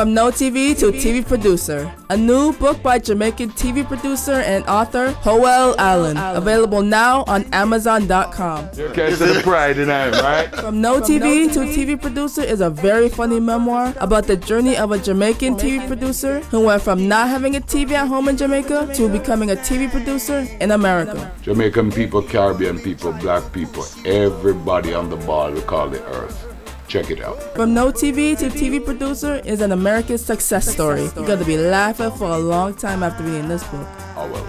From no TV to TV producer. A new book by Jamaican TV producer and author Howie Allen. Available now on Amazon.com. You catch the pride in him, right? From no TV to TV producer is a very funny memoir about the journey of a Jamaican TV producer who went from not having a TV at home in Jamaica to becoming a TV producer in America. Jamaican people, Caribbean people, black people, everybody on the ball we call the earth. Check it out. From no TV to TV producer is an American success story. You're going to be laughing for a long time after reading this book. Oh well,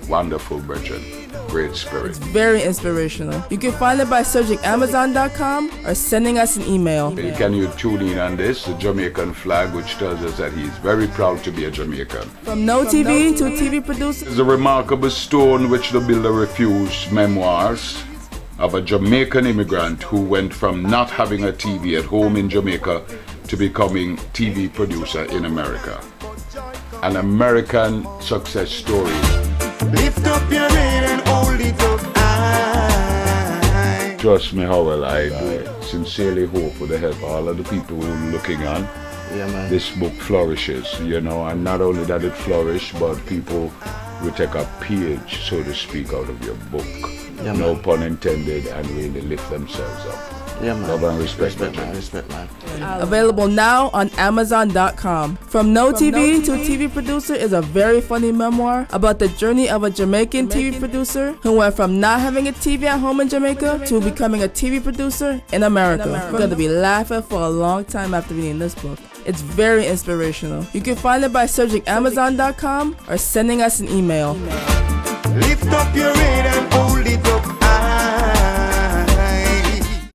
wonderful, Bridget. Great spirit. It's very inspirational. You can find it by searching Amazon.com or sending us an email. Can you tune in on this, the Jamaican flag, which tells us that he's very proud to be a Jamaican. From no TV to TV producer is a remarkable stone which the builder refused, memoirs of a Jamaican immigrant who went from not having a TV at home in Jamaica to becoming TV producer in America. An American success story. Lift up your head and hold it up high. Trust me, Howell, I do sincerely hope with the help of all of the people who are looking on, this book flourishes, and not only that it flourishes, but people will take a page, so to speak, out of your book. No pun intended, and really lift themselves up. Love and respect, man. Available now on Amazon.com. From no TV to TV producer is a very funny memoir about the journey of a Jamaican TV producer who went from not having a TV at home in Jamaica to becoming a TV producer in America. You're going to be laughing for a long time after reading this book. It's very inspirational. You can find it by searching Amazon.com or sending us an email. Lift up your head and